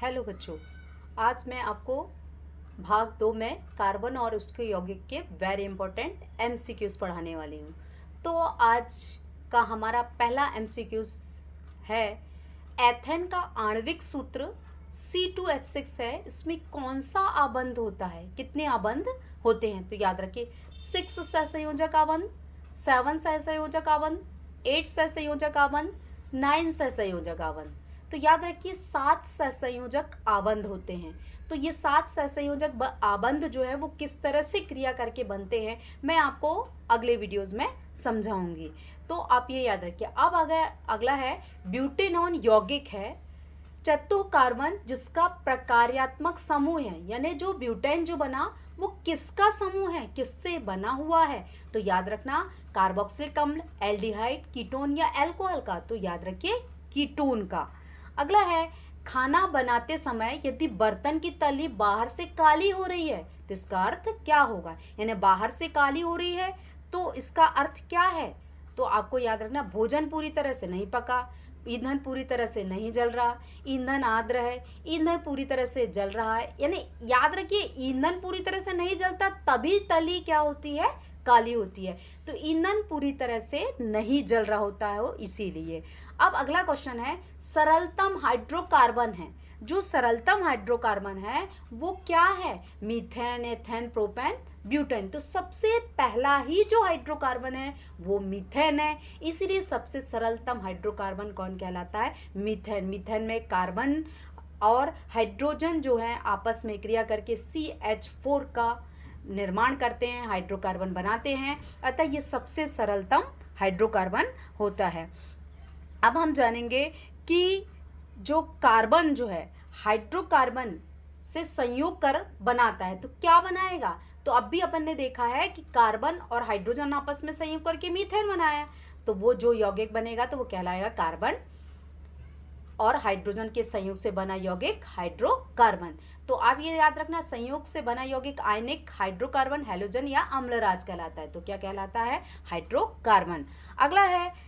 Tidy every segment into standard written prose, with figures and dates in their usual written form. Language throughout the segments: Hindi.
हेलो बच्चों, आज मैं आपको भाग 2 में कार्बन और उसके यौगिक के वेरी इंपॉर्टेंट एमसीक्यूज पढ़ाने वाली हूँ। तो आज का हमारा पहला एमसीक्यूज है, एथेन का आणविक सूत्र C2H6 है। इसमें कौन सा आबंध होता है, कितने आबंध होते हैं? तो याद रखिए 6 सहसंयोजक आबंध, 7 सहसंयोजक आबंध, 8 सहसंयोजक आबंध, 9 सहसंयोजक आबंध। तो याद रखिए 7 सहसंयोजक आबंध होते हैं। तो ये 7 सहसंयोजक आबंध जो है वो किस तरह से क्रिया करके बनते हैं मैं आपको अगले वीडियोस में समझाऊंगी। तो आप ये याद रखिए। अब अगला है ब्यूटेनॉन यौगिक है, चतुः कार्बन जिसका प्रकार्यात्मक समूह है, यानी जो ब्यूटेन जो बना वो किसका समूह है, किससे बना हुआ है? तो याद रखना कार्बोक्सिलिक अम्ल, एल्डिहाइड, कीटोन या अल्कोहल का। तो याद रखिए कीटोन का। अगला है, खाना बनाते समय यदि बर्तन की तली बाहर से काली हो रही है तो इसका अर्थ क्या होगा? यानी बाहर से काली हो रही है तो इसका अर्थ क्या है? तो आपको याद रखना भोजन पूरी तरह से नहीं पका, ईंधन पूरी तरह से नहीं जल रहा, ईंधन आर्द्र है, ईंधन पूरी तरह से जल रहा है। यानी याद रखिए ईंधन पूरी तरह से नहीं जलता तभी तली क्या होती है, काली होती है। तो ईंधन पूरी तरह से नहीं जल रहा होता है वो, इसीलिए। अब अगला क्वेश्चन है, सरलतम हाइड्रोकार्बन है। जो सरलतम हाइड्रोकार्बन है वो क्या है? Methane, ethane, propane, butane. तो सबसे पहला ही जो हाइड्रोकार्बन है वो मीथेन है, इसीलिए सबसे सरलतम हाइड्रोकार्बन कौन कहलाता है? मीथेन। मीथेन में कार्बन और हाइड्रोजन जो है आपस में क्रिया करके CH4 का निर्माण करते हैं, हाइड्रोकार्बन बनाते हैं, अतः ये सबसे सरलतम हाइड्रोकार्बन होता है। अब हम जानेंगे कि जो कार्बन जो है हाइड्रोकार्बन से संयोग कर बनाता है तो क्या बनाएगा? तो अब भी अपन ने देखा है कि कार्बन और हाइड्रोजन आपस में संयोग करके मीथेन बनाया, तो वो जो यौगिक बनेगा तो वो कहलाएगा कार्बन और हाइड्रोजन के संयोग से बना यौगिक हाइड्रोकार्बन। तो आप ये याद रखना संयोग से बना यौगिक आयनिक हाइड्रोकार्बन, हैलोजन या अम्लराज कहलाता है। तो क्या कहलाता है? हाइड्रोकार्बन। अगला है,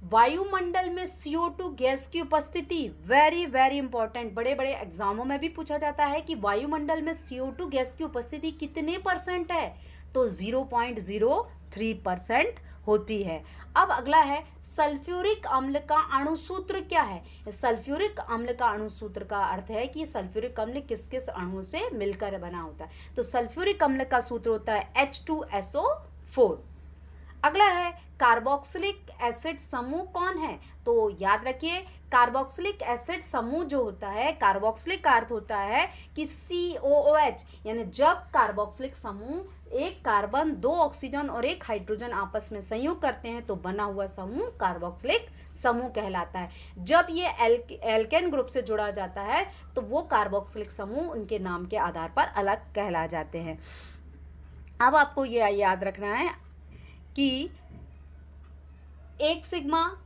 वायुमंडल में CO2 गैस की उपस्थिति, वेरी वेरी इंपॉर्टेंट, बड़े बड़े एग्जामों में भी पूछा जाता है कि वायुमंडल में CO2 गैस की उपस्थिति कितने % है? तो 0.03% होती है। अब अगला है, सल्फ्यूरिक अम्ल का अणुसूत्र क्या है? सल्फ्यूरिक अम्ल का अणुसूत्र का अर्थ है कि सल्फ्यूरिक अम्ल किस किस अणु से मिलकर बना होता है। तो सल्फ्यूरिक अम्ल का सूत्र होता है H2SO4। अगला है, कार्बोक्सिलिक एसिड समूह कौन है? तो याद रखिए कार्बोक्सिलिक एसिड समूह जो होता है, कार्बोक्सिलिक का अर्थ होता है कि COOH, यानी जब कार्बोक्सिलिक समूह एक कार्बन, 2 ऑक्सीजन और 1 हाइड्रोजन आपस में संयोग करते हैं तो बना हुआ समूह कार्बोक्सिलिक समूह कहलाता है। जब ये एल्केन ग्रुप से जुड़ा जाता है तो वो कार्बोक्सिलिक समूह उनके नाम के आधार पर अलग कहला जाते हैं। अब आपको ये याद रखना है कि 1 सिग्मा,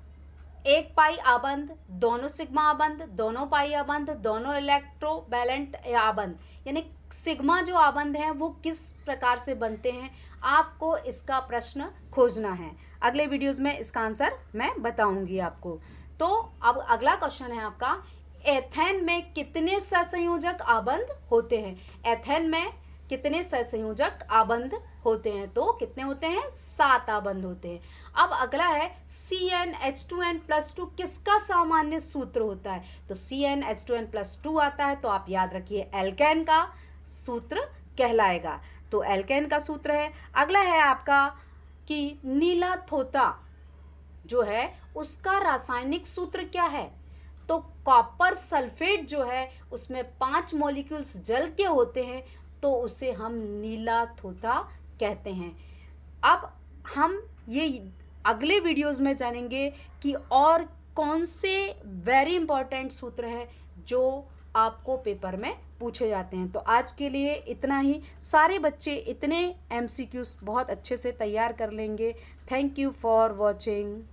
1 पाई आबंध, दोनों सिग्मा आबंध, दोनों पाई आबंध, दोनों इलेक्ट्रोवैलेंट आबंध, यानी सिग्मा जो आबंध हैं वो किस प्रकार से बनते हैं, आपको इसका प्रश्न खोजना है। अगले वीडियोस में इसका आंसर मैं बताऊंगी आपको। तो अब अगला क्वेश्चन है आपका, एथेन में कितने सहसंयोजक आबंध होते हैं? एथेन में कितने सहसंयोजक आबंध होते हैं? तो कितने होते हैं? 7 आबंध होते हैं। अब अगला है, CnH2n+2 किसका सामान्य सूत्र होता है? तो CnH2n+2 आता है, तो आप याद रखिए एल्केन का सूत्र कहलाएगा। तो एल्केन का सूत्र है। अगला है आपका कि नीला थोथा जो है उसका रासायनिक सूत्र क्या है? तो कॉपर सल्फेट जो है उसमें 5 मॉलिक्यूल्स जल के होते हैं तो उसे हम नीला थोथा कहते हैं। अब हम ये अगले वीडियोस में जानेंगे कि और कौन से वेरी इंपॉर्टेंट सूत्र हैं जो आपको पेपर में पूछे जाते हैं। तो आज के लिए इतना ही। सारे बच्चे इतने MCQs बहुत अच्छे से तैयार कर लेंगे। Thank you for watching.